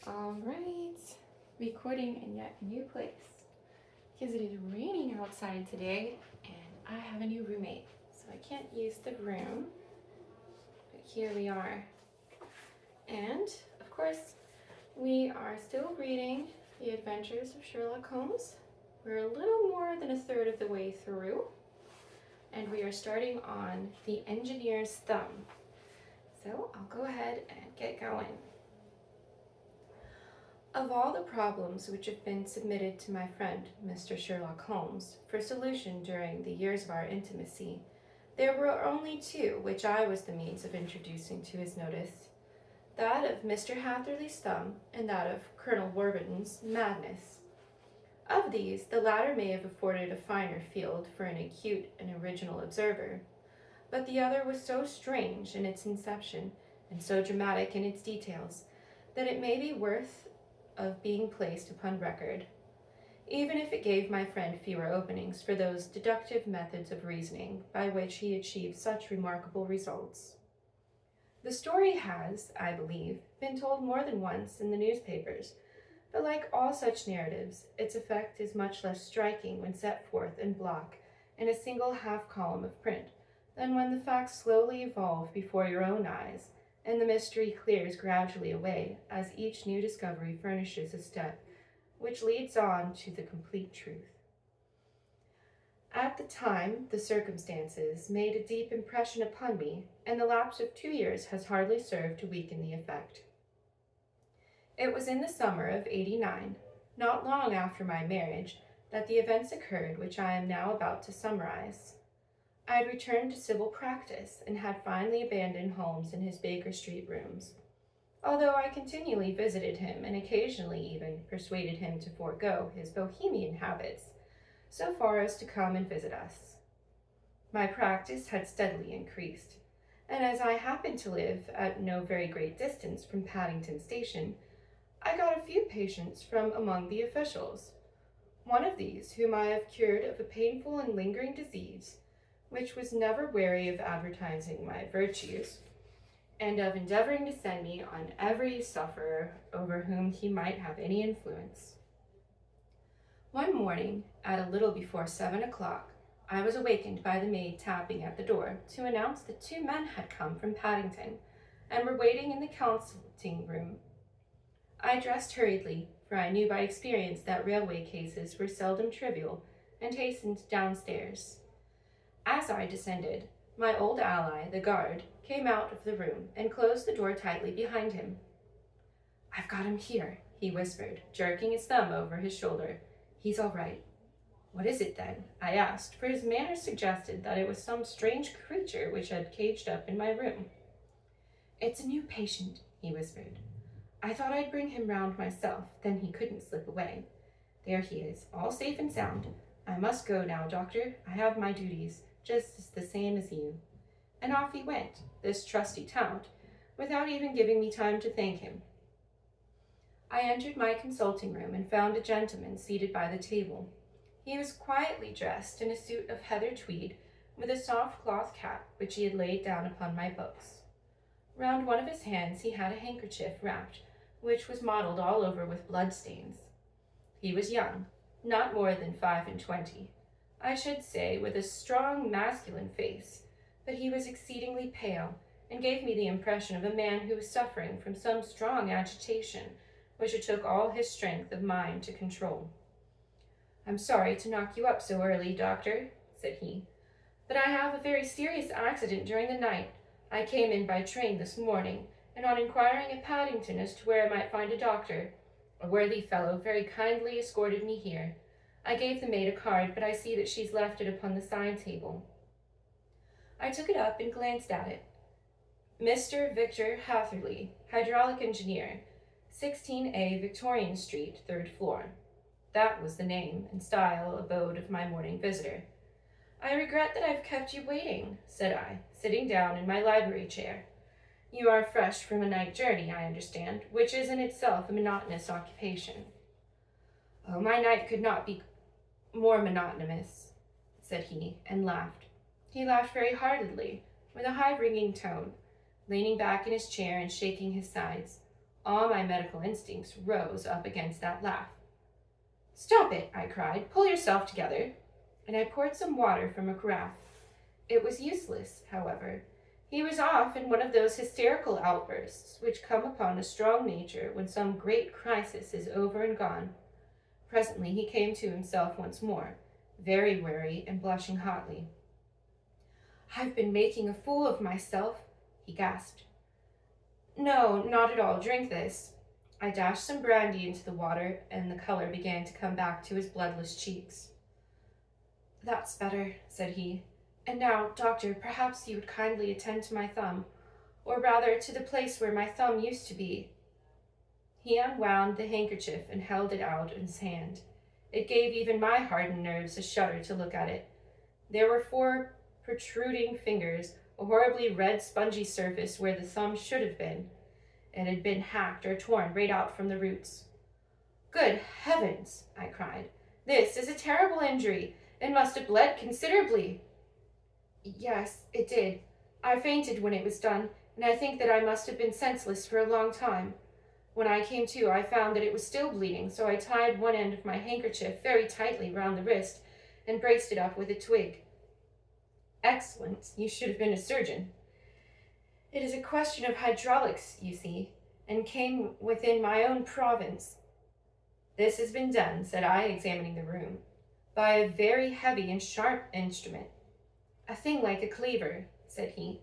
Alright, recording in yet a new place because it is raining outside today and I have a new roommate, so I can't use the room, but here we are. And of course, we are still reading The Adventures of Sherlock Holmes. We're a little more than a third of the way through, and we are starting on The Engineer's Thumb. So I'll go ahead and get going. Of all the problems which have been submitted to my friend, Mr. Sherlock Holmes, for solution during the years of our intimacy, there were only two which I was the means of introducing to his notice, that of Mr. Hatherley's thumb and that of Colonel Warburton's madness. Of these, the latter may have afforded a finer field for an acute and original observer, but the other was so strange in its inception and so dramatic in its details that it may be worth of being placed upon record, even if it gave my friend fewer openings for those deductive methods of reasoning by which he achieved such remarkable results. The story has, I believe, been told more than once in the newspapers, but like all such narratives, its effect is much less striking when set forth in block in a single half-column of print than when the facts slowly evolve before your own eyes and the mystery clears gradually away as each new discovery furnishes a step which leads on to the complete truth. At the time, the circumstances made a deep impression upon me, and the lapse of 2 years has hardly served to weaken the effect. It was in the summer of '89, not long after my marriage, that the events occurred which I am now about to summarize. I had returned to civil practice and had finally abandoned Holmes in his Baker Street rooms, although I continually visited him and occasionally even persuaded him to forego his bohemian habits, so far as to come and visit us. My practice had steadily increased, and as I happened to live at no very great distance from Paddington Station, I got a few patients from among the officials. One of these, whom I have cured of a painful and lingering disease, which was never weary of advertising my virtues, and of endeavoring to send me on every sufferer over whom he might have any influence. One morning, at a little before 7 o'clock, I was awakened by the maid tapping at the door to announce that 2 men had come from Paddington, and were waiting in the consulting room. I dressed hurriedly, for I knew by experience that railway cases were seldom trivial, and hastened downstairs. As I descended, my old ally, the guard, came out of the room and closed the door tightly behind him. "I've got him here," he whispered, jerking his thumb over his shoulder. "He's all right." "What is it, then?" I asked, for his manner suggested that it was some strange creature which had caged up in my room. "It's a new patient," he whispered. "I thought I'd bring him round myself, then he couldn't slip away. There he is, all safe and sound. I must go now, doctor. I have my duties, just the same as you." And off he went, this trusty tout, without even giving me time to thank him. I entered my consulting room and found a gentleman seated by the table. He was quietly dressed in a suit of heather tweed, with a soft cloth cap which he had laid down upon my books. Round one of his hands he had a handkerchief wrapped, which was mottled all over with blood-stains. He was young, not more than 25, I should say, with a strong masculine face, but he was exceedingly pale, and gave me the impression of a man who was suffering from some strong agitation, which it took all his strength of mind to control. "I'm sorry to knock you up so early, doctor," said he, "but I have a very serious accident during the night. I came in by train this morning, and on inquiring at Paddington as to where I might find a doctor, a worthy fellow very kindly escorted me here. I gave the maid a card, but I see that she's left it upon the side table." I took it up and glanced at it. "Mr. Victor Hatherley, hydraulic engineer, 16A Victorian Street, 3rd floor." That was the name and style abode of my morning visitor. "I regret that I've kept you waiting," said I, sitting down in my library chair. "You are fresh from a night journey, I understand, which is in itself a monotonous occupation." "Oh, my night could not be more monotonous," said he, and laughed. He laughed very heartily, with a high ringing tone, leaning back in his chair and shaking his sides. All my medical instincts rose up against that laugh. "Stop it," I cried. "Pull yourself together." And I poured some water from a carafe. It was useless, however. He was off in one of those hysterical outbursts which come upon a strong nature when some great crisis is over and gone. Presently he came to himself once more, very weary and blushing hotly. "I've been making a fool of myself," he gasped. "No, not at all. Drink this." I dashed some brandy into the water, and the color began to come back to his bloodless cheeks. "That's better," said he. "And now, doctor, perhaps you would kindly attend to my thumb, or rather to the place where my thumb used to be." He unwound the handkerchief and held it out in his hand. It gave even my hardened nerves a shudder to look at it. There were 4 protruding fingers, a horribly red spongy surface where the thumb should have been. It had been hacked or torn right out from the roots. "Good heavens!" I cried. "This is a terrible injury. It must have bled considerably." "Yes, it did. I fainted when it was done, and I think that I must have been senseless for a long time. When I came to, I found that it was still bleeding, so I tied one end of my handkerchief very tightly round the wrist and braced it up with a twig." "Excellent. You should have been a surgeon." "It is a question of hydraulics, you see, and came within my own province." "This has been done," said I, examining the room, "by a very heavy and sharp instrument." "A thing like a cleaver," said he.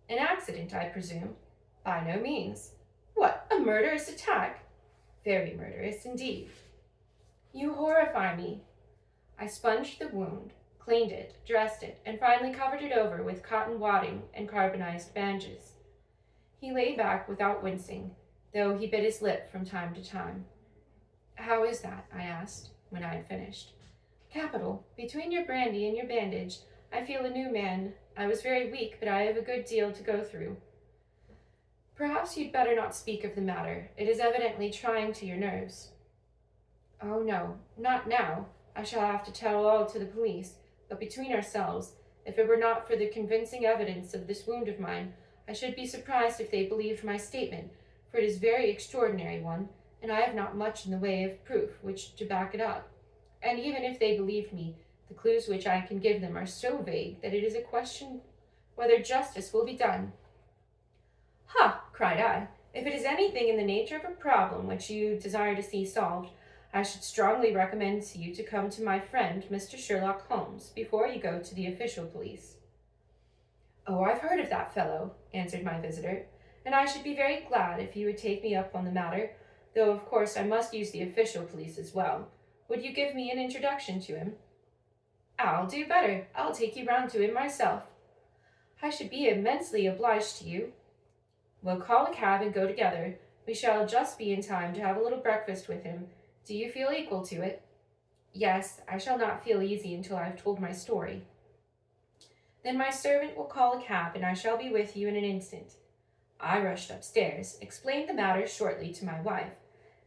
"An accident, I presume?" "By no means." "What, a murderous attack?" "Very murderous indeed." "You horrify me." I sponged the wound, cleaned it, dressed it, and finally covered it over with cotton wadding and carbonized bandages. He lay back without wincing, though he bit his lip from time to time. "How is that?" I asked, when I had finished. "Capital. Between your brandy and your bandage, I feel a new man. I was very weak, but I have a good deal to go through." "Perhaps you'd better not speak of the matter. It is evidently trying to your nerves." "Oh, no, not now. I shall have to tell all to the police, but between ourselves, if it were not for the convincing evidence of this wound of mine, I should be surprised if they believed my statement, for it is a very extraordinary one, and I have not much in the way of proof which to back it up. And even if they believed me, the clues which I can give them are so vague that it is a question whether justice will be done." "Ha!" cried I. "If it is anything in the nature of a problem which you desire to see solved, I should strongly recommend to you to come to my friend, Mr. Sherlock Holmes, before you go to the official police." "Oh, I've heard of that fellow," answered my visitor, "and I should be very glad if you would take me up on the matter, though of course I must use the official police as well. Would you give me an introduction to him?" "I'll do better. I'll take you round to him myself." "I should be immensely obliged to you." "We'll call a cab and go together. We shall just be in time to have a little breakfast with him. Do you feel equal to it?" "Yes, I shall not feel easy until I have told my story." "Then my servant will call a cab, and I shall be with you in an instant." I rushed upstairs, explained the matter shortly to my wife,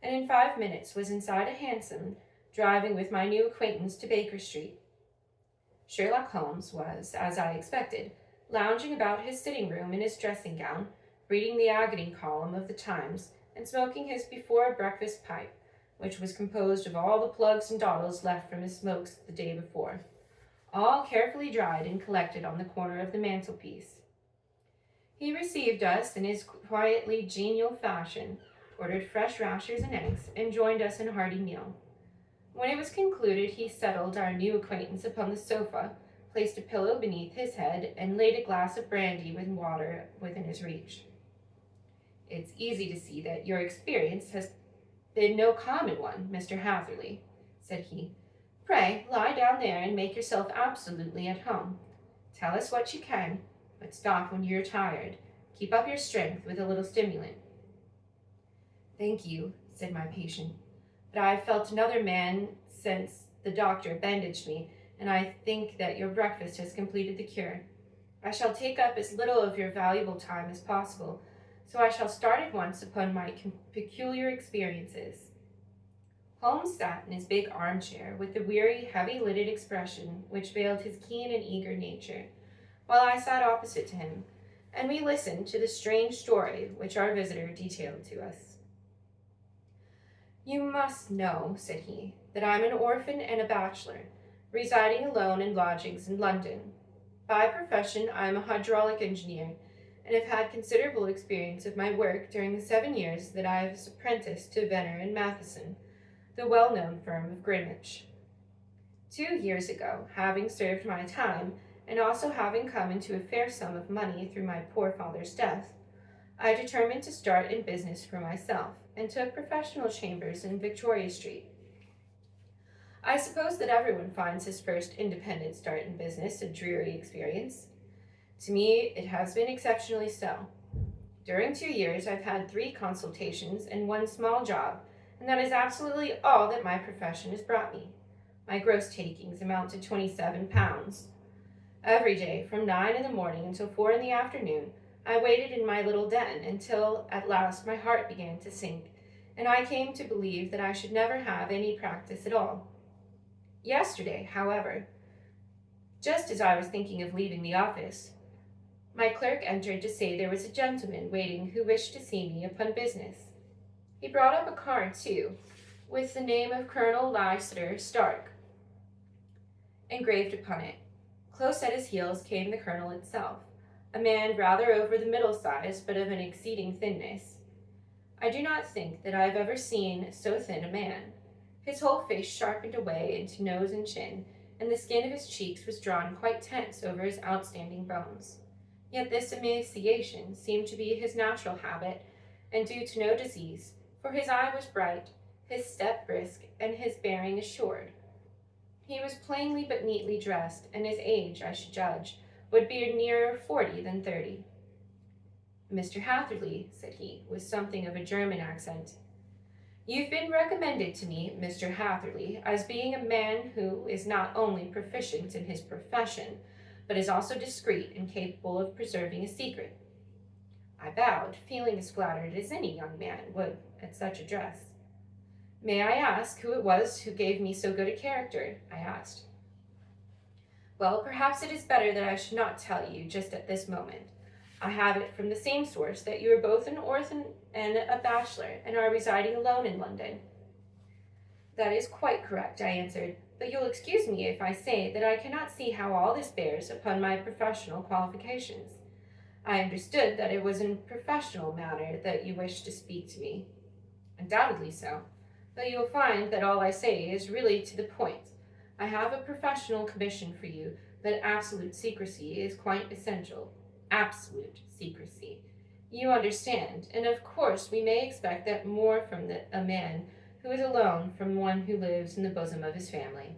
and in 5 minutes was inside a hansom, driving with my new acquaintance to Baker Street. Sherlock Holmes was, as I expected, lounging about his sitting room in his dressing gown, reading the agony column of the Times, and smoking his before-breakfast pipe, which was composed of all the plugs and dawdles left from his smokes the day before, all carefully dried and collected on the corner of the mantelpiece. He received us in his quietly genial fashion, ordered fresh rashers and eggs, and joined us in a hearty meal. When it was concluded, he settled our new acquaintance upon the sofa, placed a pillow beneath his head, and laid a glass of brandy with water within his reach. "It's easy to see that your experience has been no common one, Mr. Hatherley," said he. "Pray lie down there and make yourself absolutely at home. Tell us what you can, but stop when you're tired. Keep up your strength with a little stimulant." "Thank you," said my patient, "but I have felt another man since the doctor bandaged me, and I think that your breakfast has completed the cure. I shall take up as little of your valuable time as possible, so I shall start at once upon my peculiar experiences." Holmes sat in his big armchair with the weary, heavy-lidded expression which veiled his keen and eager nature, while I sat opposite to him, and we listened to the strange story which our visitor detailed to us. You must know, said he, that I'm an orphan and a bachelor, residing alone in lodgings in London. By profession, I am a hydraulic engineer, and have had considerable experience of my work during the 7 years that I was apprenticed to Venner and Matheson, the well-known firm of Greenwich. 2 years ago, having served my time, and also having come into a fair sum of money through my poor father's death, I determined to start in business for myself, and took professional chambers in Victoria Street. I suppose that everyone finds his first independent start in business a dreary experience. To me, it has been exceptionally so. During 2 years, I've had 3 consultations and 1 small job, and that is absolutely all that my profession has brought me. My gross takings amount to £27. Every day, from 9 in the morning until 4 in the afternoon, I waited in my little den until at last my heart began to sink, and I came to believe that I should never have any practice at all. Yesterday, however, just as I was thinking of leaving the office, my clerk entered to say there was a gentleman waiting who wished to see me upon business. He brought up a card, too, with the name of Colonel Lysander Stark engraved upon it. Close at his heels came the colonel itself, a man rather over the middle size, but of an exceeding thinness. I do not think that I have ever seen so thin a man. His whole face sharpened away into nose and chin, and the skin of his cheeks was drawn quite tense over his outstanding bones. Yet this emaciation seemed to be his natural habit, and due to no disease, for his eye was bright, his step brisk, and his bearing assured. He was plainly but neatly dressed, and his age, I should judge, would be nearer 40 than 30. Mr. Hatherley, said he, with something of a German accent, you've been recommended to me, Mr. Hatherley, as being a man who is not only proficient in his profession, but is also discreet and capable of preserving a secret. I bowed, feeling as flattered as any young man would at such address. May I ask who it was who gave me so good a character? I asked. Well, perhaps it is better that I should not tell you just at this moment. I have it from the same source that you are both an orphan and a bachelor, and are residing alone in London. That is quite correct, I answered, but you'll excuse me if I say that I cannot see how all this bears upon my professional qualifications. I understood that it was in a professional manner that you wished to speak to me. Undoubtedly so, but you will find that all I say is really to the point. I have a professional commission for you, but absolute secrecy is quite essential. Absolute secrecy. You understand, and of course we may expect that more from a man who is alone from one who lives in the bosom of his family.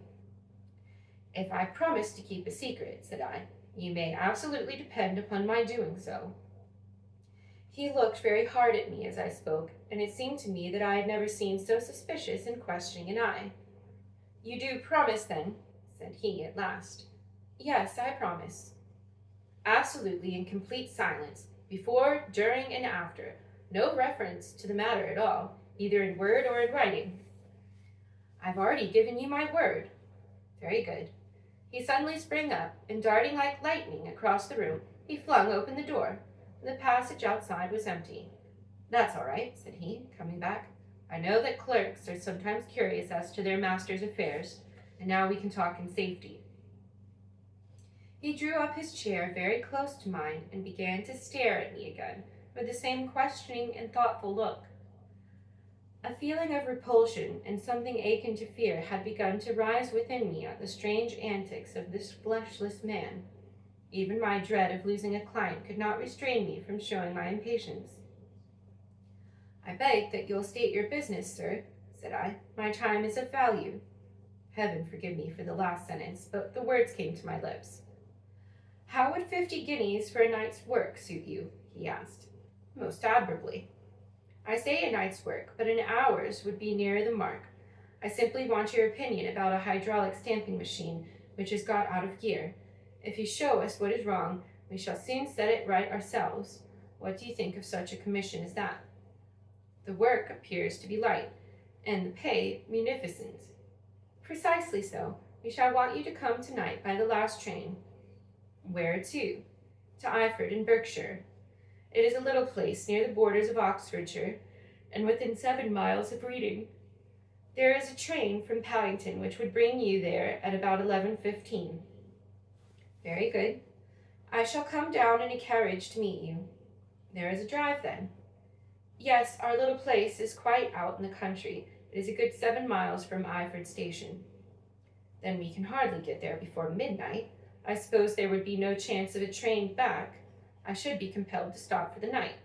If I promise to keep a secret, said I, you may absolutely depend upon my doing so. He looked very hard at me as I spoke, and it seemed to me that I had never seen so suspicious and questioning an eye. You do promise, then, said he at last. Yes, I promise. Absolutely in complete silence, before, during, and after. No reference to the matter at all, either in word or in writing. I've already given you my word. Very good. He suddenly sprang up, and darting like lightning across the room, he flung open the door. The passage outside was empty. That's all right, said he, coming back. I know that clerks are sometimes curious as to their master's affairs, and now we can talk in safety. He drew up his chair very close to mine and began to stare at me again, with the same questioning and thoughtful look. A feeling of repulsion and something akin to fear had begun to rise within me at the strange antics of this fleshless man. Even my dread of losing a client could not restrain me from showing my impatience. I beg that you'll state your business, sir, said I. My time is of value. Heaven forgive me for the last sentence, but the words came to my lips. How would 50 guineas for a night's work suit you? He asked. Most admirably. I say a night's work, but an hour's would be nearer the mark. I simply want your opinion about a hydraulic stamping machine which has got out of gear. If you show us what is wrong, we shall soon set it right ourselves. What do you think of such a commission as that? The work appears to be light, and the pay munificent. Precisely so. We shall want you to come tonight by the last train. Where to? To Iford in Berkshire. It is a little place near the borders of Oxfordshire, and within 7 miles of Reading. There is a train from Paddington which would bring you there at about 11:15. Very good. I shall come down in a carriage to meet you. There is a drive, then. Yes, our little place is quite out in the country. It is a good 7 miles from Iford Station. Then we can hardly get there before midnight. I suppose there would be no chance of a train back. I should be compelled to stop for the night.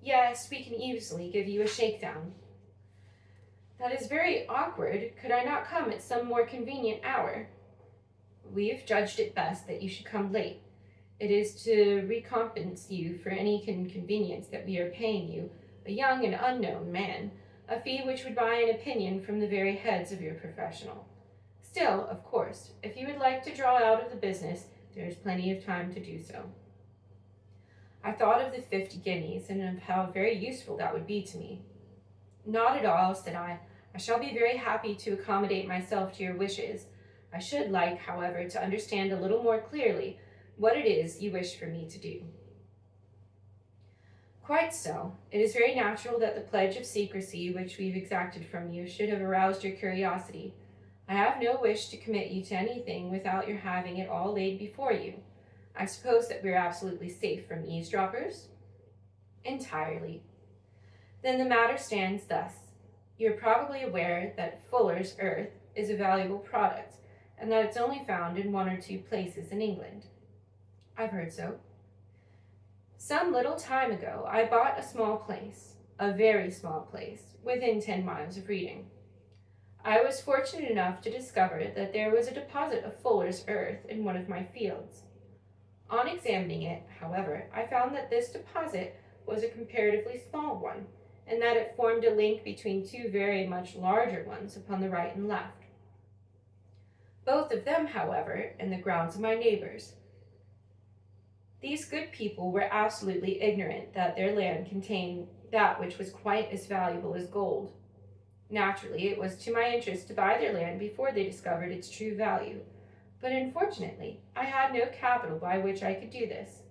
Yes, we can easily give you a shakedown. That is very awkward. Could I not come at some more convenient hour? We've judged it best that you should come late. It is to recompense you for any inconvenience that we are paying you, a young and unknown man, a fee which would buy an opinion from the very heads of your professional. Still, of course, if you would like to draw out of the business, there is plenty of time to do so. I thought of the 50 guineas and of how very useful that would be to me. Not at all, said I. I shall be very happy to accommodate myself to your wishes. I should like, however, to understand a little more clearly what it is you wish for me to do. Quite so. It is very natural that the pledge of secrecy which we've exacted from you should have aroused your curiosity. I have no wish to commit you to anything without your having it all laid before you. I suppose that we're absolutely safe from eavesdroppers? Entirely. Then the matter stands thus. You're probably aware that Fuller's earth is a valuable product, and that it's only found in 1 or 2 places in England. I've heard so. Some little time ago, I bought a small place, a very small place, within 10 miles of Reading. I was fortunate enough to discover that there was a deposit of Fuller's earth in one of my fields. On examining it, however, I found that this deposit was a comparatively small one, and that it formed a link between 2 very much larger ones upon the right and left. Both of them, however, in the grounds of my neighbors. These good people were absolutely ignorant that their land contained that which was quite as valuable as gold. Naturally, it was to my interest to buy their land before they discovered its true value, but unfortunately, I had no capital by which I could do this.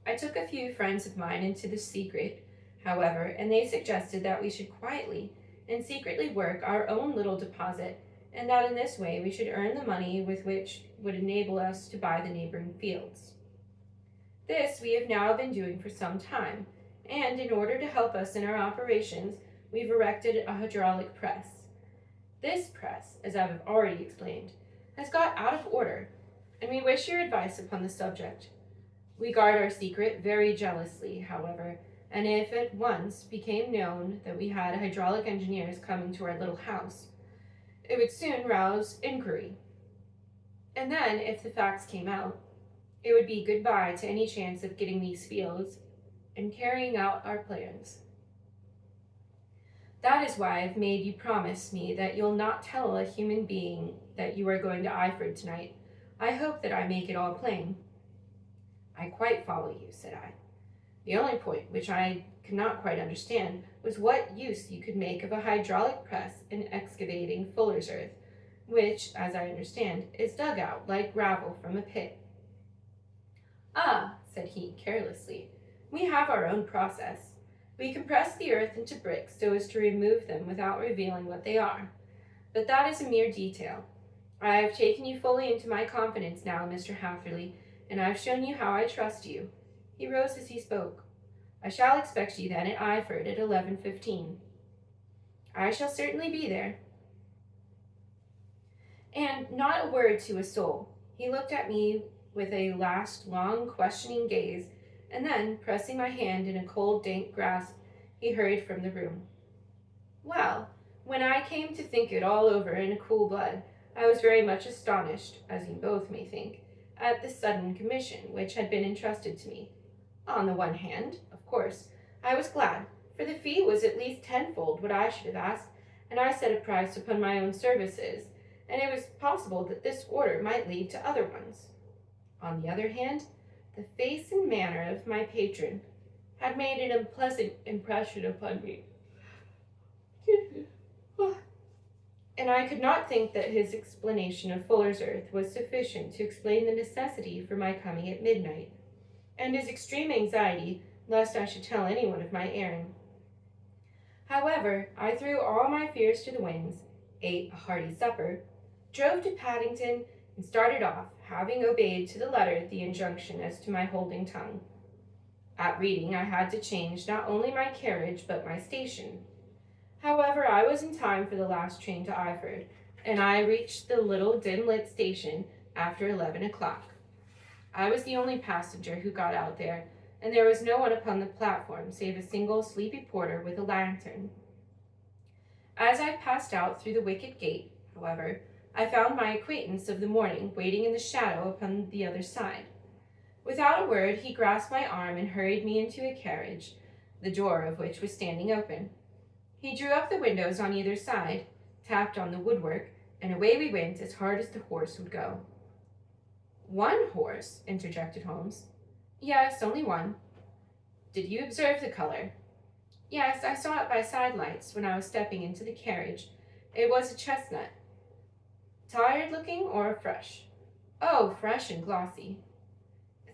I took a few friends of mine into the secret, however, and they suggested that we should quietly and secretly work our own little deposit, and that in this way we should earn the money with which would enable us to buy the neighboring fields. This we have now been doing for some time, and in order to help us in our operations, we've erected a hydraulic press. This press, as I have already explained, has got out of order, and we wish your advice upon the subject. We guard our secret very jealously, however, and if it once became known that we had hydraulic engineers coming to our little house, it would soon rouse inquiry. And then, if the facts came out, it would be goodbye to any chance of getting these fields and carrying out our plans. That is why I've made you promise me that you'll not tell a human being that you are going to Iford tonight. I hope that I make it all plain. I quite follow you, said I. The only point which I could not quite understand was what use you could make of a hydraulic press in excavating Fuller's earth, which, as I understand, is dug out like gravel from a pit. Ah, said he carelessly, we have our own process. We compress the earth into bricks so as to remove them without revealing what they are. But that is a mere detail. I have taken you fully into my confidence now, Mr. Hatherley, and I have shown you how I trust you. He rose as he spoke. I shall expect you then at Iford at 11:15. I shall certainly be there. And not a word to a soul. He looked at me with a last long questioning gaze, and then, pressing my hand in a cold, dank grasp, he hurried from the room. Well, when I came to think it all over in a cool blood, I was very much astonished, as you both may think, at this sudden commission which had been entrusted to me. On the one hand, of course, I was glad, for the fee was at least tenfold what I should have asked, and I set a price upon my own services, and it was possible that this order might lead to other ones. On the other hand, the face and manner of my patron had made an unpleasant impression upon me, and I could not think that his explanation of Fuller's earth was sufficient to explain the necessity for my coming at midnight, and his extreme anxiety lest I should tell anyone of my errand. However, I threw all my fears to the winds, ate a hearty supper, drove to Paddington, and started off, having obeyed to the letter the injunction as to my holding tongue. At Reading I had to change not only my carriage but my station. However, I was in time for the last train to Iford, and I reached the little dim-lit station after 11 o'clock. I was the only passenger who got out there, and there was no one upon the platform save a single sleepy porter with a lantern. As I passed out through the wicket gate, however, I found my acquaintance of the morning waiting in the shadow upon the other side. Without a word, he grasped my arm and hurried me into a carriage, the door of which was standing open. He drew up the windows on either side, tapped on the woodwork, and away we went as hard as the horse would go. "One horse?" interjected Holmes. "Yes, only one." "Did you observe the color?" "Yes, I saw it by sidelights when I was stepping into the carriage. It was a chestnut." "Tired looking or fresh?" "Oh, fresh and glossy."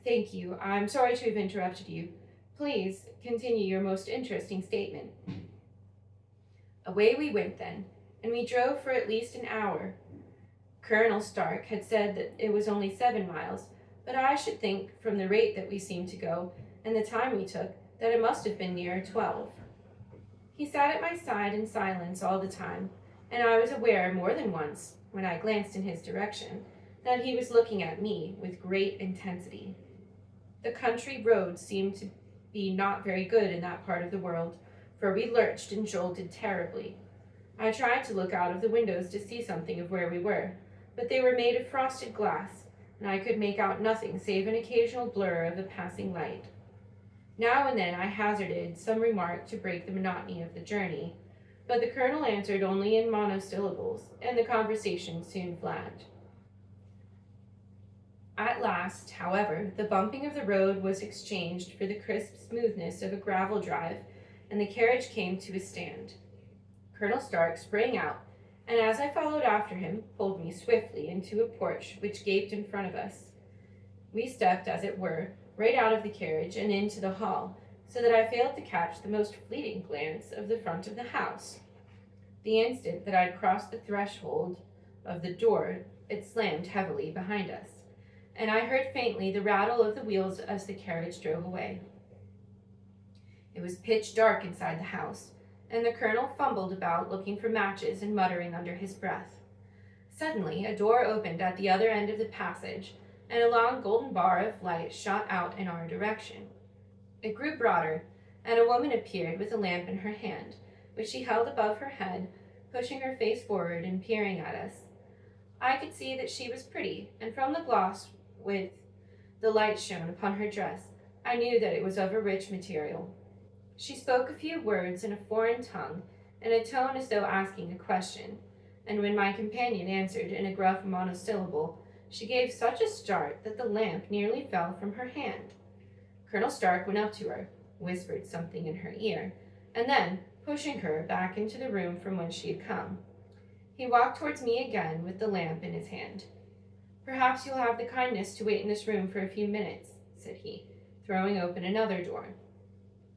"Thank you. I'm sorry to have interrupted you. Please continue your most interesting statement." Away we went then, and we drove for at least an hour. Colonel Stark had said that it was only 7 miles, but I should think, from the rate that we seemed to go, and the time we took, that it must have been nearer 12. He sat at my side in silence all the time, and I was aware more than once, when I glanced in his direction, that he was looking at me with great intensity. The country roads seemed to be not very good in that part of the world, for we lurched and jolted terribly. I tried to look out of the windows to see something of where we were, but they were made of frosted glass, and I could make out nothing save an occasional blur of a passing light. Now and then I hazarded some remark to break the monotony of the journey, but the colonel answered only in monosyllables, and the conversation soon flagged. At last, however, the bumping of the road was exchanged for the crisp smoothness of a gravel drive, and the carriage came to a stand. Colonel Stark sprang out, and as I followed after him, pulled me swiftly into a porch which gaped in front of us. We stepped, as it were, right out of the carriage and into the hall, so that I failed to catch the most fleeting glance of the front of the house. The instant that I had crossed the threshold of the door, it slammed heavily behind us, and I heard faintly the rattle of the wheels as the carriage drove away. It was pitch dark inside the house, and the colonel fumbled about looking for matches and muttering under his breath. Suddenly, a door opened at the other end of the passage, and a long golden bar of light shot out in our direction. It grew broader, and a woman appeared with a lamp in her hand, which she held above her head, pushing her face forward and peering at us. I could see that she was pretty, and from the gloss with the light shone upon her dress, I knew that it was of a rich material. She spoke a few words in a foreign tongue, in a tone as though asking a question, and when my companion answered in a gruff monosyllable, she gave such a start that the lamp nearly fell from her hand. Colonel Stark went up to her, whispered something in her ear, and then, pushing her back into the room from whence she had come, he walked towards me again with the lamp in his hand. "Perhaps you'll have the kindness to wait in this room for a few minutes," said he, throwing open another door.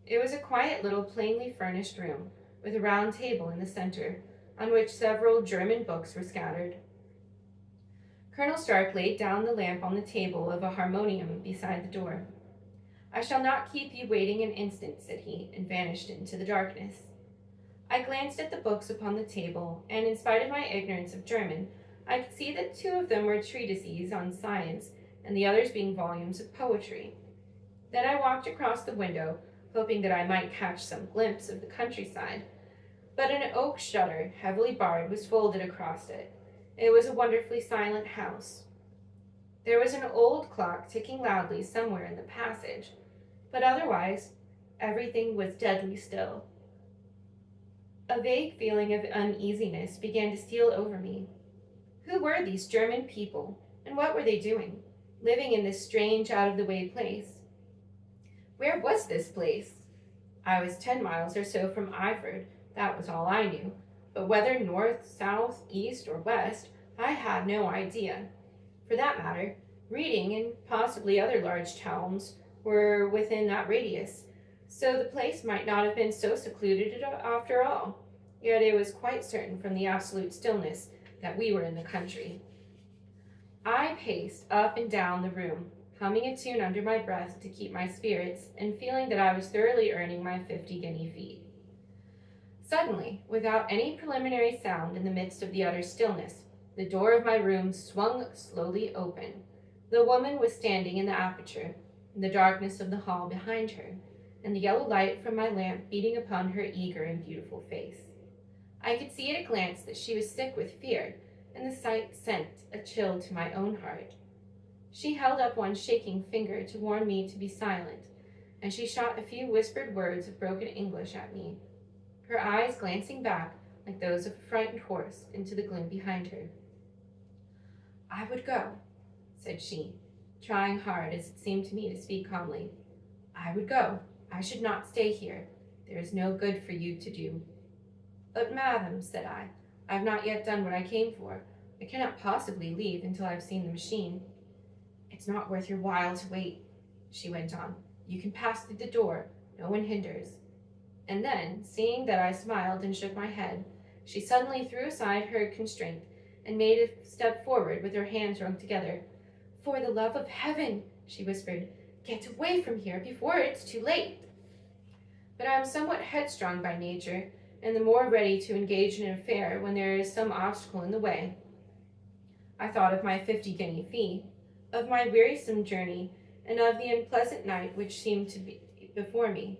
It was a quiet little plainly furnished room, with a round table in the center, on which several German books were scattered. Colonel Stark laid down the lamp on the table of a harmonium beside the door. "I shall not keep you waiting an instant," said he, and vanished into the darkness. I glanced at the books upon the table, and in spite of my ignorance of German, I could see that 2 of them were treatises on science, and the others being volumes of poetry. Then I walked across the window, hoping that I might catch some glimpse of the countryside, but an oak shutter, heavily barred, was folded across it. It was a wonderfully silent house. There was an old clock ticking loudly somewhere in the passage, but otherwise everything was deadly still. A vague feeling of uneasiness began to steal over me. Who were these German people, and what were they doing, living in this strange, out-of-the-way place? Where was this place? I was 10 miles or so from Iford, that was all I knew, but whether north, south, east, or west, I had no idea. For that matter, Reading and possibly other large towns were within that radius, So the place might not have been so secluded after all. Yet it was quite certain from the absolute stillness that we were in the country. I paced up and down the room, humming a tune under my breath to keep my spirits, and feeling that I was thoroughly earning my 50 guinea fee. Suddenly, without any preliminary sound in the midst of the utter stillness, the door of my room swung slowly open. The woman was standing in the aperture, in the darkness of the hall behind her, and the yellow light from my lamp beating upon her eager and beautiful face. I could see at a glance that she was sick with fear, and the sight sent a chill to my own heart. She held up one shaking finger to warn me to be silent, and she shot a few whispered words of broken English at me, her eyes glancing back like those of a frightened horse into the gloom behind her. "I would go," said she, trying hard as it seemed to me to speak calmly. "I would go. I should not stay here. There is no good for you to do." "But, madam," said I have not yet done what I came for. I cannot possibly leave until I have seen the machine." "It's not worth your while to wait," she went on. "You can pass through the door. No one hinders." And then, seeing that I smiled and shook my head, she suddenly threw aside her constraint and made a step forward with her hands wrung together. "For the love of heaven," she whispered, "get away from here before it's too late." But I am somewhat headstrong by nature, and the more ready to engage in an affair when there is some obstacle in the way. I thought of my 50 guinea fee, of my wearisome journey, and of the unpleasant night which seemed to be before me.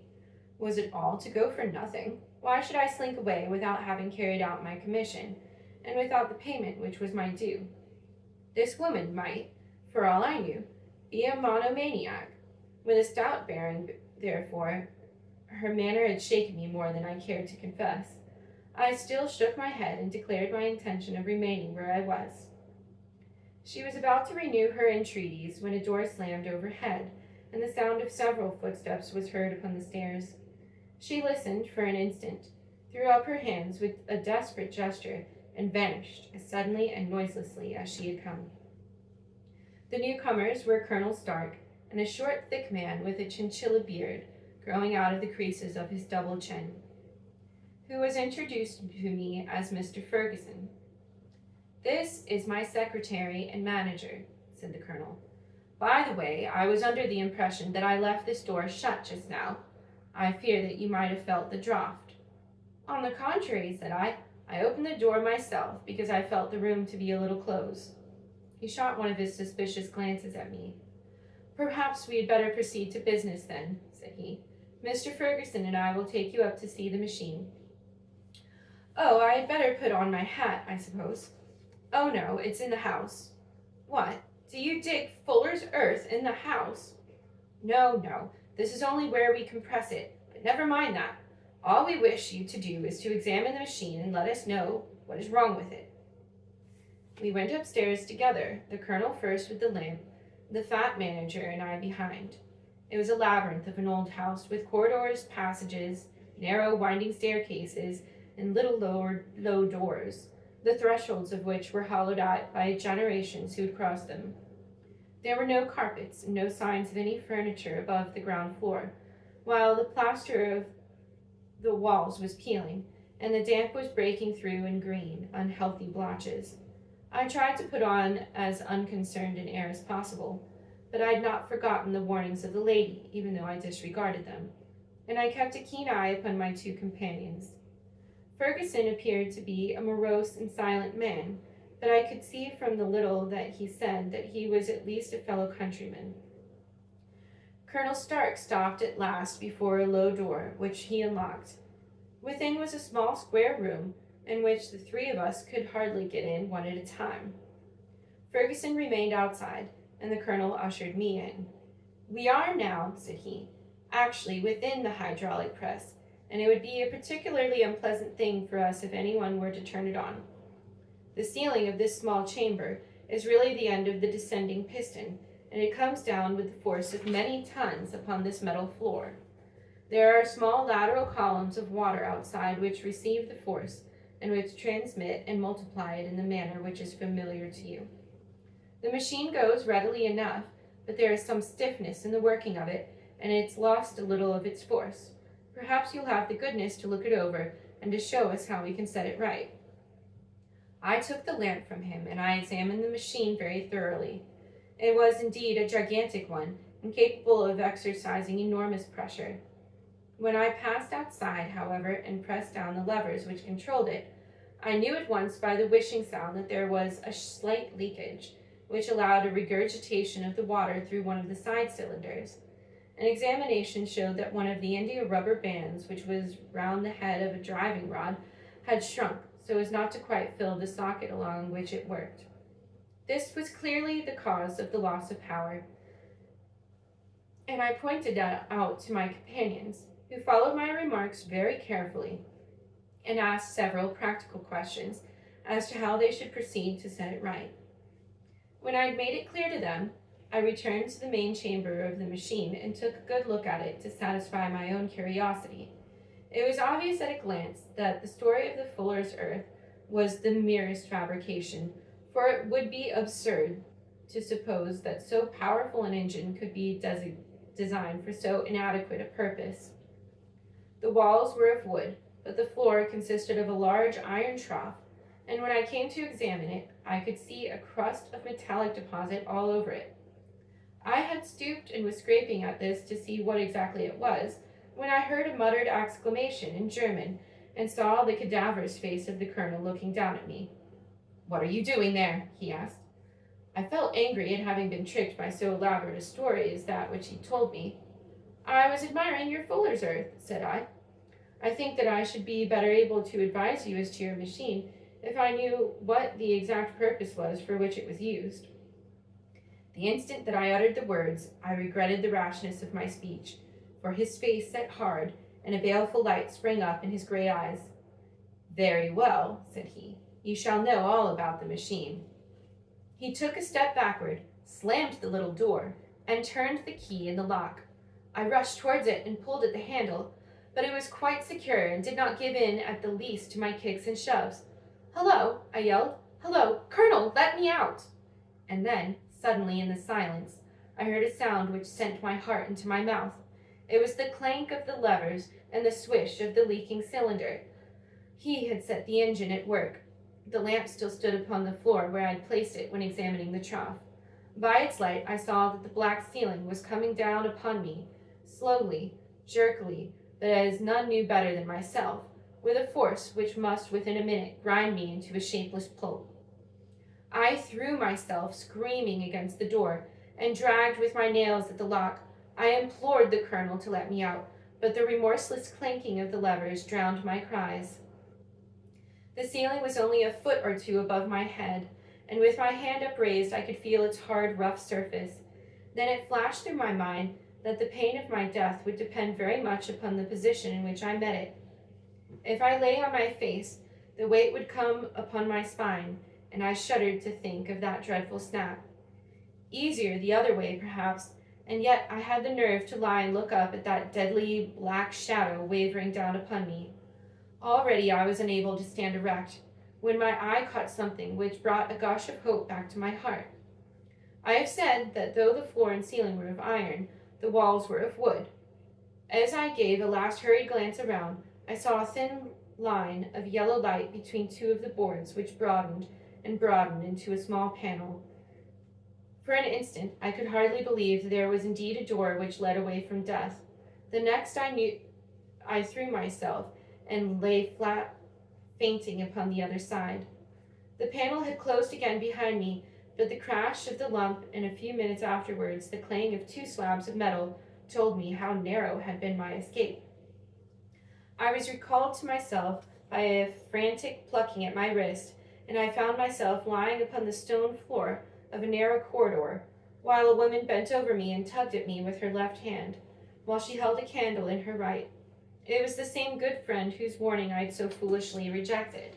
Was it all to go for nothing? Why should I slink away without having carried out my commission, and without the payment which was my due? This woman might, for all I knew, be a monomaniac. With a stout bearing, therefore, her manner had shaken me more than I cared to confess. I still shook my head and declared my intention of remaining where I was. She was about to renew her entreaties when a door slammed overhead, and the sound of several footsteps was heard upon the stairs. She listened for an instant, threw up her hands with a desperate gesture, and vanished as suddenly and noiselessly as she had come. The newcomers were Colonel Stark and a short, thick man with a chinchilla beard growing out of the creases of his double chin, who was introduced to me as Mr. Ferguson. "This is my secretary and manager," said the colonel. "By the way, I was under the impression that I left this door shut just now. I fear that you might have felt the draught." "On the contrary," said I opened the door myself because I felt the room to be a little close. He shot one of his suspicious glances at me. "Perhaps we had better proceed to business then," said he. "Mr. Ferguson and I will take you up to see the machine." "Oh, I had better put on my hat, I suppose." "Oh, no, it's in the house." "What? Do you dig fuller's earth in the house?" No. This is only where we compress it, but never mind that. All we wish you to do is to examine the machine and let us know what is wrong with it." We went upstairs together, the colonel first with the lamp, the fat manager and I behind. It was a labyrinth of an old house with corridors, passages, narrow winding staircases, and little low doors, the thresholds of which were hollowed out by generations who had crossed them. There were no carpets and no signs of any furniture above the ground floor, while the plaster of the walls was peeling, and the damp was breaking through in green, unhealthy blotches. I tried to put on as unconcerned an air as possible, but I had not forgotten the warnings of the lady, even though I disregarded them, and I kept a keen eye upon my two companions. Ferguson appeared to be a morose and silent man, but I could see from the little that he said that he was at least a fellow countryman. Colonel Stark stopped at last before a low door, which he unlocked. Within was a small square room, in which the three of us could hardly get in one at a time. Ferguson remained outside, and the colonel ushered me in. "We are now," said he, "actually within the hydraulic press, and it would be a particularly unpleasant thing for us if anyone were to turn it on. The ceiling of this small chamber is really the end of the descending piston, and it comes down with the force of many tons upon this metal floor. There are small lateral columns of water outside which receive the force, and which transmit and multiply it in the manner which is familiar to you. The machine goes readily enough, but there is some stiffness in the working of it, and it's lost a little of its force. Perhaps you'll have the goodness to look it over and to show us how we can set it right." I took the lamp from him, and I examined the machine very thoroughly. It was indeed a gigantic one, and capable of exercising enormous pressure. When I passed outside, however, and pressed down the levers which controlled it, I knew at once by the whishing sound that there was a slight leakage, which allowed a regurgitation of the water through one of the side cylinders. An examination showed that one of the India rubber bands, which was round the head of a driving rod, had shrunk so as not to quite fill the socket along which it worked. This was clearly the cause of the loss of power, and I pointed that out to my companions, who followed my remarks very carefully and asked several practical questions as to how they should proceed to set it right. When I had made it clear to them, I returned to the main chamber of the machine and took a good look at it to satisfy my own curiosity. It was obvious at a glance that the story of the fuller's earth was the merest fabrication, for it would be absurd to suppose that so powerful an engine could be designed for so inadequate a purpose. The walls were of wood, but the floor consisted of a large iron trough, and when I came to examine it, I could see a crust of metallic deposit all over it. I had stooped and was scraping at this to see what exactly it was, when I heard a muttered exclamation in German and saw the cadaverous face of the colonel looking down at me. "What are you doing there?" he asked. I felt angry at having been tricked by so elaborate a story as that which he told me. "I was admiring your fuller's earth," said I. "I think that I should be better able to advise you as to your machine if I knew what the exact purpose was for which it was used." The instant that I uttered the words, I regretted the rashness of my speech, for his face set hard, and a baleful light sprang up in his gray eyes. "Very well," said he, "you shall know all about the machine." He took a step backward, slammed the little door, and turned the key in the lock. I rushed towards it and pulled at the handle, but it was quite secure and did not give in at the least to my kicks and shoves. "Hello," I yelled. "Hello, Colonel, let me out!" And then, suddenly in the silence, I heard a sound which sent my heart into my mouth. It was the clank of the levers and the swish of the leaking cylinder. He had set the engine at work. The lamp still stood upon the floor where I had placed it when examining the trough. By its light I saw that the black ceiling was coming down upon me, slowly, jerkily, but as none knew better than myself, with a force which must within a minute grind me into a shapeless pulp. I threw myself screaming against the door, and dragged with my nails at the lock. I implored the colonel to let me out, but the remorseless clanking of the levers drowned my cries. The ceiling was only a foot or two above my head, and with my hand upraised I could feel its hard, rough surface. Then it flashed through my mind that the pain of my death would depend very much upon the position in which I met it. If I lay on my face, the weight would come upon my spine, and I shuddered to think of that dreadful snap. Easier the other way, perhaps, and yet I had the nerve to lie and look up at that deadly black shadow wavering down upon me. Already I was unable to stand erect, when my eye caught something which brought a gush of hope back to my heart. I have said that though the floor and ceiling were of iron, the walls were of wood. As I gave a last hurried glance around, I saw a thin line of yellow light between two of the boards, which broadened and broadened into a small panel. For an instant I could hardly believe that there was indeed a door which led away from death. The next I threw myself and lay flat, fainting upon the other side. The panel had closed again behind me, but the crash of the lump and a few minutes afterwards the clang of two slabs of metal told me how narrow had been my escape. I was recalled to myself by a frantic plucking at my wrist, and I found myself lying upon the stone floor of a narrow corridor, while a woman bent over me and tugged at me with her left hand, while she held a candle in her right. It was the same good friend whose warning I had so foolishly rejected.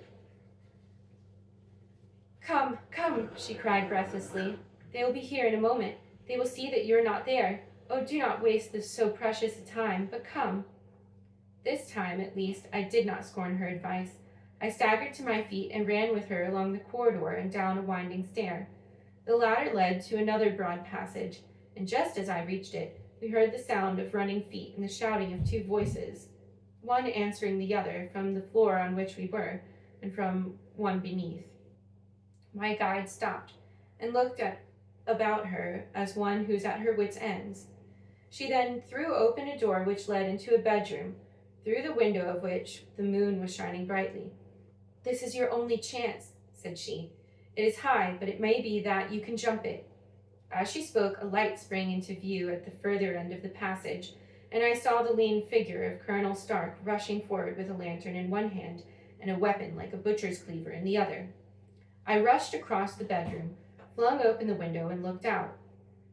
"Come, come," she cried breathlessly. "They will be here in a moment. They will see that you are not there. Oh, do not waste this so precious a time, but come." This time, at least, I did not scorn her advice. I staggered to my feet and ran with her along the corridor and down a winding stair. The latter led to another broad passage, and just as I reached it, we heard the sound of running feet and the shouting of two voices, one answering the other from the floor on which we were, and from one beneath. My guide stopped and looked about her as one who's at her wits' ends. She then threw open a door which led into a bedroom, through the window of which the moon was shining brightly. "This is your only chance," said she. "It is high, but it may be that you can jump it." As she spoke, a light sprang into view at the further end of the passage, and I saw the lean figure of Colonel Stark rushing forward with a lantern in one hand and a weapon like a butcher's cleaver in the other. I rushed across the bedroom, flung open the window, and looked out.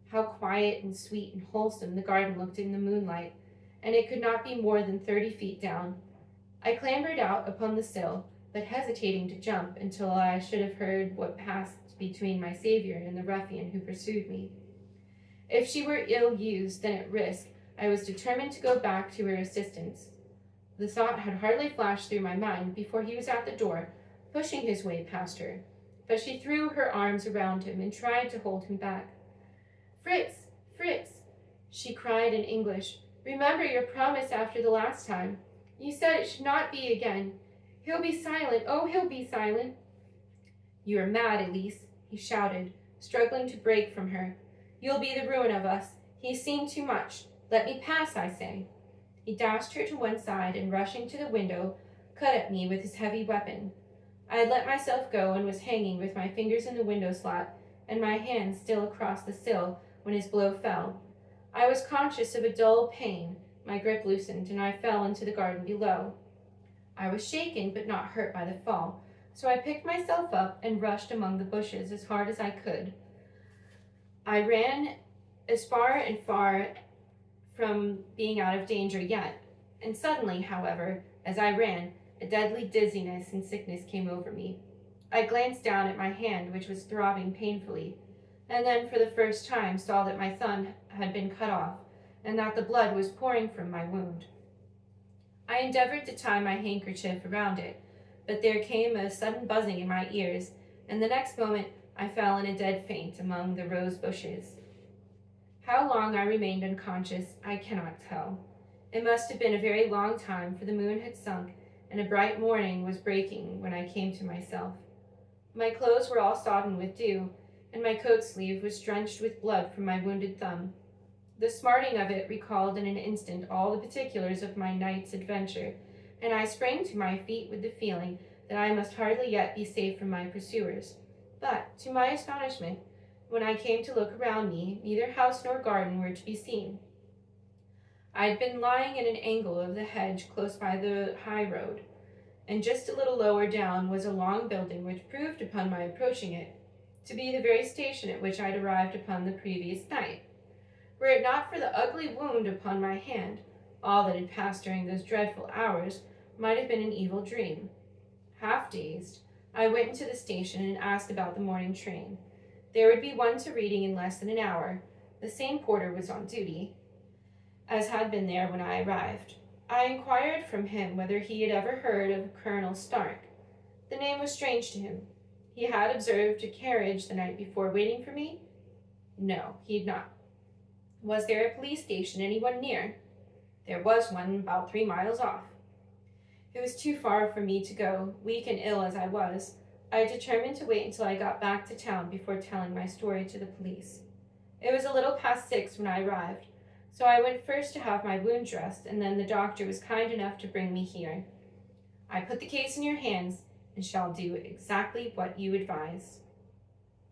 How quiet and sweet and wholesome the garden looked in the moonlight, and it could not be more than 30 feet down. I clambered out upon the sill, but hesitating to jump until I should have heard what passed between my savior and the ruffian who pursued me. If she were ill-used, then at risk, I was determined to go back to her assistance. The thought had hardly flashed through my mind before he was at the door, pushing his way past her, but she threw her arms around him and tried to hold him back. "Fritz, Fritz," she cried in English, "remember your promise after the last time. You said it should not be again. He'll be silent. Oh, he'll be silent." "You are mad, Elise," he shouted, struggling to break from her. "You'll be the ruin of us. He's seen too much. Let me pass, I say." He dashed her to one side and, rushing to the window, cut at me with his heavy weapon. I had let myself go and was hanging with my fingers in the window slot and my hands still across the sill when his blow fell. I was conscious of a dull pain. My grip loosened, and I fell into the garden below. I was shaken but not hurt by the fall, so I picked myself up and rushed among the bushes as hard as I could. I ran as far from being out of danger yet, and suddenly, however, as I ran, a deadly dizziness and sickness came over me. I glanced down at my hand, which was throbbing painfully, and then for the first time saw that my thumb had been cut off, and that the blood was pouring from my wound. I endeavored to tie my handkerchief around it, but there came a sudden buzzing in my ears, and the next moment I fell in a dead faint among the rose bushes. How long I remained unconscious, I cannot tell. It must have been a very long time, for the moon had sunk, and a bright morning was breaking when I came to myself. My clothes were all sodden with dew, and my coat sleeve was drenched with blood from my wounded thumb. The smarting of it recalled in an instant all the particulars of my night's adventure, and I sprang to my feet with the feeling that I must hardly yet be safe from my pursuers. But, to my astonishment, when I came to look around me, neither house nor garden were to be seen. I had been lying in an angle of the hedge close by the high road, and just a little lower down was a long building which proved upon my approaching it to be the very station at which I had arrived upon the previous night. Were it not for the ugly wound upon my hand, all that had passed during those dreadful hours might have been an evil dream. Half dazed, I went into the station and asked about the morning train. There would be one to Reading in less than an hour. The same porter was on duty, as had been there when I arrived. I inquired from him whether he had ever heard of Colonel Stark. The name was strange to him. He had observed a carriage the night before waiting for me? No, he had not. Was there a police station anyone near? There was one about 3 miles off. It was too far for me to go, weak and ill as I was. I determined to wait until I got back to town before telling my story to the police. It was a little past 6 when I arrived, so I went first to have my wound dressed, and then the doctor was kind enough to bring me here. I put the case in your hands, and shall do exactly what you advise."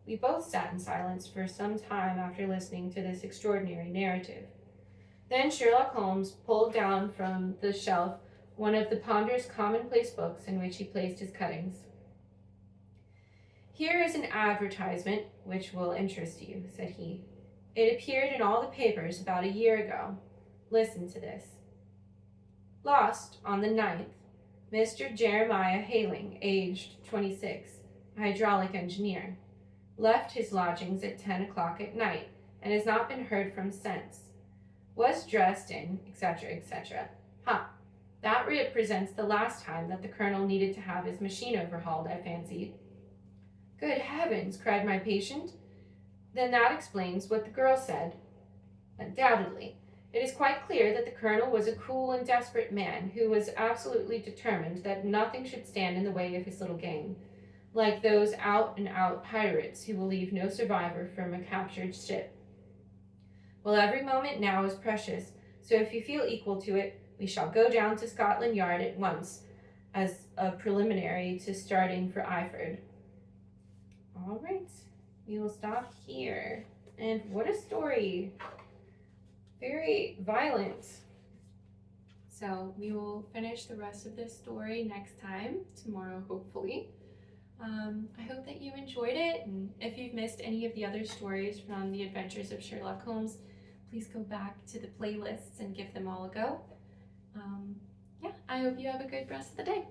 We both sat in silence for some time after listening to this extraordinary narrative. Then Sherlock Holmes pulled down from the shelf one of the ponderous commonplace books in which he placed his cuttings. "Here is an advertisement which will interest you," said he. "It appeared in all the papers about a year ago. Listen to this. Lost on the 9th, Mr. Jeremiah Hayling, aged 26, hydraulic engineer. Left his lodgings at 10 o'clock at night, and has not been heard from since. Was dressed in, etc., etc. Ha! That represents the last time that the colonel needed to have his machine overhauled, I fancied." "Good heavens!" cried my patient. "Then that explains what the girl said." "Undoubtedly. It is quite clear that the colonel was a cool and desperate man who was absolutely determined that nothing should stand in the way of his little gang, like those out-and-out pirates who will leave no survivor from a captured ship. Well, every moment now is precious, so if you feel equal to it, we shall go down to Scotland Yard at once, as a preliminary to starting for Iford. All right, we will stop here. And what a story! Very violent. So we will finish the rest of this story next time, tomorrow hopefully. I hope that you enjoyed it, and if you've missed any of the other stories from the Adventures of Sherlock Holmes, please go back to the playlists and give them all a go. I hope you have a good rest of the day.